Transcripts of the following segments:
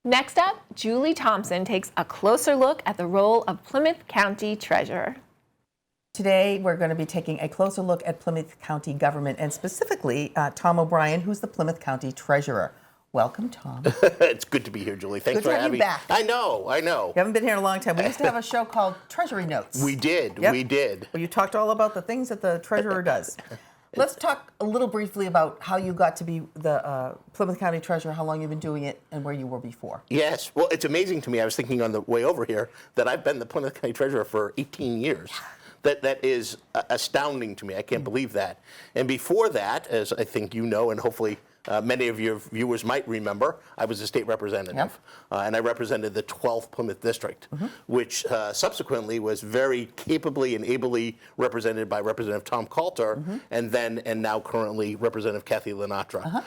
Next up, Julie Thompson takes a closer look at the role of Plymouth County Treasurer. Today, we're going to be taking a closer look at Plymouth County government and specifically Tom O'Brien, who's the Plymouth County Treasurer. Welcome, Tom. It's good to be here, Julie. Thanks Good for to have having you back. I know. You haven't been here in a long time. We used to have a show called Treasury Notes. We did. Yep. We did. Well, you talked all about the things that the treasurer does. Let's talk a little briefly about how you got to be the Plymouth County Treasurer, how long you've been doing it, and where you were before. Yes. Well, it's amazing to me. I was thinking on the way over here that I've been the Plymouth County Treasurer for 18 years. That is astounding to me. I can't believe that. And before that, as I think you know, and hopefully many of your viewers might remember, I was a state representative. Yep. And I represented the 12th Plymouth District, which subsequently was very capably and ably represented by Representative Tom Coulter, and now currently Representative Kathy Lenatra.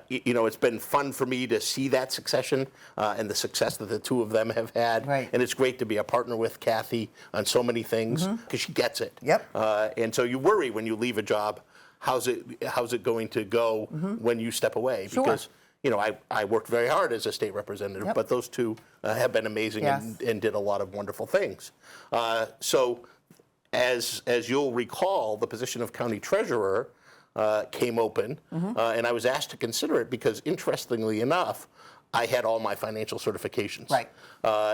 You know, it's been fun for me to see that succession and the success that the two of them have had. Right. And it's great to be a partner with Kathy on so many things because she gets it. Yep. And so you worry when you leave a job, how's it going to go when you step away? Sure. Because you know, I worked very hard as a state representative, but those two have been amazing and did a lot of wonderful things. So as you'll recall, the position of county treasurer came open, and I was asked to consider it because, interestingly enough, I had all my financial certifications. Right.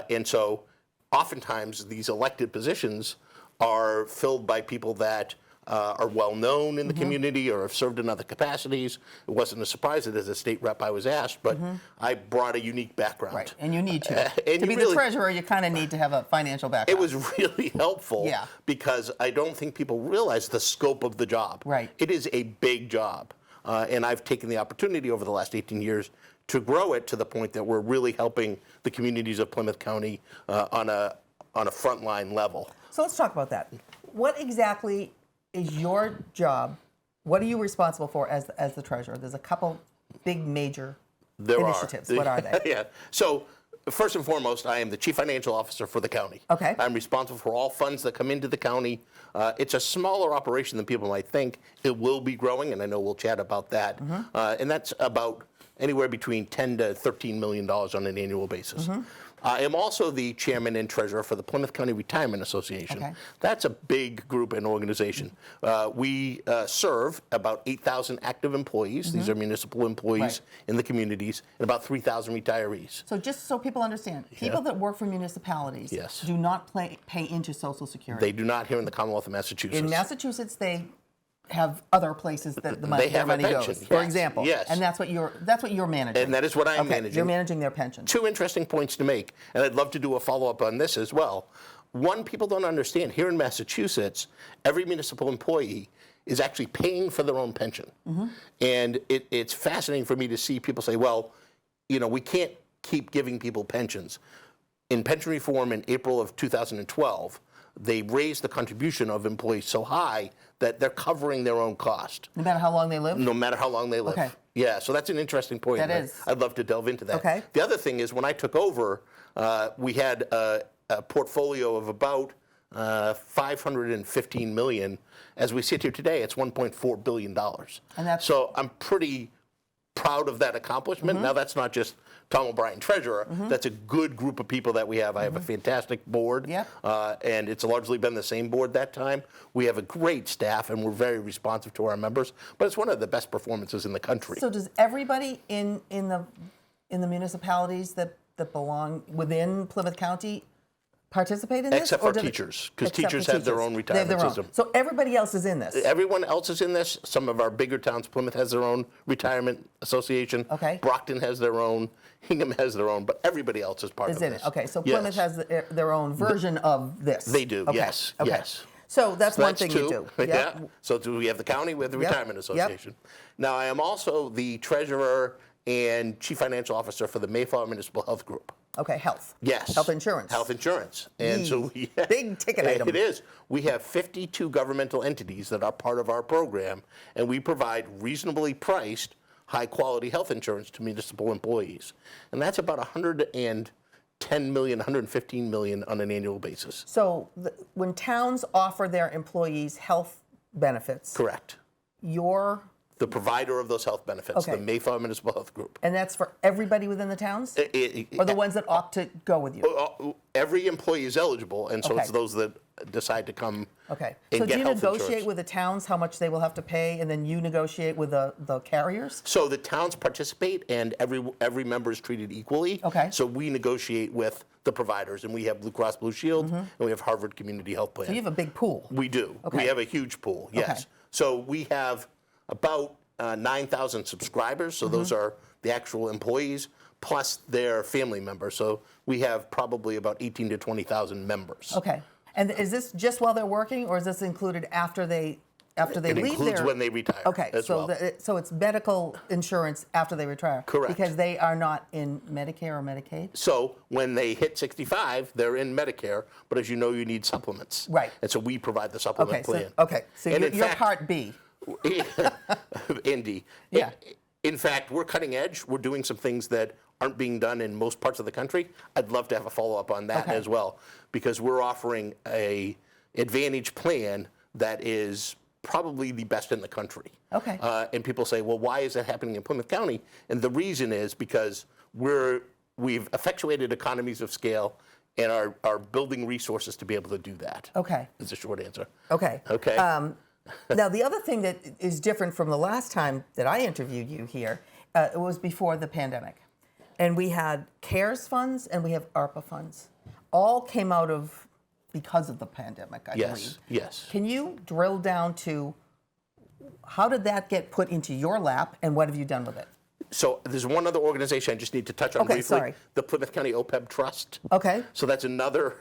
And so oftentimes these elected positions are filled by people that are well known in the community or have served in other capacities. It wasn't a surprise that as a state rep I was asked, but I brought a unique background. Right, and you need to. And To be the treasurer, you kind of need to have a financial background. It was really helpful Yeah. because I don't think people realize the scope of the job. Right. It is a big job. And I've taken the opportunity over the last 18 years to grow it to the point that we're really helping the communities of Plymouth County on a frontline level. So let's talk about that. What exactly is your job? What are you responsible for as the treasurer? There's a couple big major initiatives. What are they? Yeah. So first and foremost, I am the chief financial officer for the county. Okay. I'm responsible for all funds that come into the county. It's a smaller operation than people might think. It will be growing, and I know we'll chat about that. And that's about anywhere between $10 to $13 million on an annual basis. I am also the chairman and treasurer for the Plymouth County Retirement Association. Okay. That's a big group and organization. We serve about 8,000 active employees. These are municipal employees in the communities, and about 3,000 retirees. So just so people understand, people that work for municipalities do not pay into Social Security. They do not here in the Commonwealth of Massachusetts. In Massachusetts, they have other places that the money, They have their a money pension, goes. For yes, example, yes. and that's what you're managing. And that is what I'm okay, managing. You're managing their pension. Two interesting points to make, and I'd love to do a follow-up on this as well. One, people don't understand, here in Massachusetts, every municipal employee is actually paying for their own pension. And it's fascinating for me to see people say, well, you know, we can't keep giving people pensions. In pension reform in April of 2012, they raised the contribution of employees so high that they're covering their own cost. No matter how long they live? No matter how long they live. Okay. Yeah, so that's an interesting point. That is. I'd love to delve into that. Okay. The other thing is when I took over, we had a portfolio of about $515 million. As we sit here today, it's $1.4 billion. And that's so I'm pretty proud of that accomplishment. Now that's not just Tom O'Brien, treasurer. That's a good group of people that we have. I have a fantastic board, and it's largely been the same board that time. We have a great staff, and we're very responsive to our members. But it's one of the best performances in the country. So does everybody in the municipalities that belong within Plymouth County participate in this? Except for teachers, because teachers have their own retirement system. So everybody else is in this? Everyone else is in this. Some of our bigger towns, Plymouth has their own retirement association. Okay. Brockton has their own. Hingham has their own, but everybody else is part of this. Okay, so Plymouth has their own version of this. They do, okay. yes, okay. yes. So that's one thing two. you do. Yeah. So we have the county, we have the retirement association. Now I am also the treasurer and chief financial officer for the Mayflower Municipal Health Group. Okay, health. Yes. Health insurance. Health insurance. And so big ticket item. It is. We have 52 governmental entities that are part of our program, and we provide reasonably priced, high-quality health insurance to municipal employees. And that's about $110 million, $115 million on an annual basis. So when towns offer their employees health benefits, correct, your the provider of those health benefits, Okay. the Mayflower Municipal Health Group. And that's for everybody within the towns? Or the ones that opt to go with you? Every employee is eligible, and so Okay. it's those that decide to come Okay. and So get do you health negotiate insurance. with the towns how much they will have to pay, and then you negotiate with the carriers? So the towns participate, and every member is treated equally. Okay. So we negotiate with the providers, and we have Blue Cross Blue Shield, and we have Harvard Community Health Plan. So you have a big pool. We do. Okay. We have a huge pool, yes. Okay. So we have about 9,000 subscribers, so those are the actual employees, plus their family members. So we have probably about 18 to 20,000 members. Okay. And is this just while they're working, or is this included after they It leave includes their... when they retire Okay, as so well. so it's medical insurance after they retire? Correct. Because they are not in Medicare or Medicaid? So when they hit 65, they're in Medicare, but as you know, you need supplements. Right. And so we provide the supplement plan. So And you're, in you're fact- Part B. Indy. Yeah. In fact, we're cutting edge. We're doing some things that aren't being done in most parts of the country. I'd love to have a follow-up on that Okay. as well, because we're offering a Advantage plan that is probably the best in the country. Okay. And people say, well, why is that happening in Plymouth County? And the reason is because we've effectuated economies of scale and are building resources to be able to do that. Okay. Is the short answer. Okay. Okay. Now, the other thing that is different from the last time that I interviewed you here, it was before the pandemic. And we had CARES funds and we have ARPA funds. All came out of, because of the pandemic, I believe. Yes, yes. Can you drill down to how did that get put into your lap and what have you done with it? So there's one other organization I just need to touch on Okay, briefly. sorry. The Plymouth County OPEB Trust. Okay. So that's another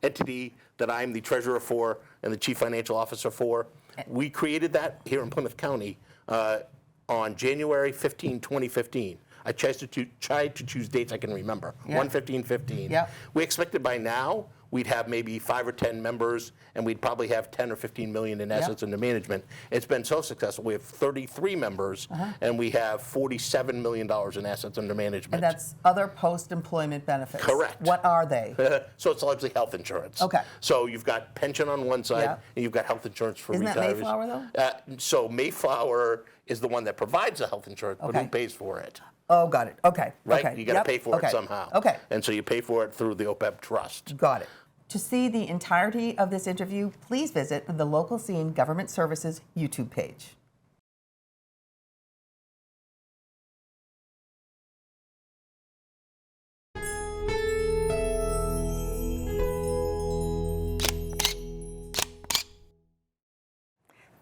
entity that I'm the treasurer for and the chief financial officer for. We created that here in Plymouth County on January 15, 2015. I tried to choose dates I can remember. Yeah. 1/15/15. Yeah. We expected by now we'd have maybe 5 or 10 members, and we'd probably have 10 or 15 million in assets under management. It's been so successful. We have 33 members, and we have $47 million in assets under management. And that's other post-employment benefits. Correct. What are they? So it's largely health insurance. Okay. So you've got pension on one side, Yeah. and you've got health insurance for Isn't that retirees. Mayflower, though? So Mayflower is the one that provides the health insurance, but Okay. who pays for it? Oh, got it. Okay. Right? Okay. You got to Yep. pay for Okay. it somehow. Okay. And so you pay for it through the OPEB Trust. Got it. To see the entirety of this interview, please visit the Local Scene Government Services YouTube page.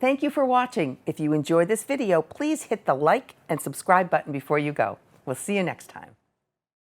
Thank you for watching. If you enjoyed this video, please hit the like and subscribe button before you go. We'll see you next time.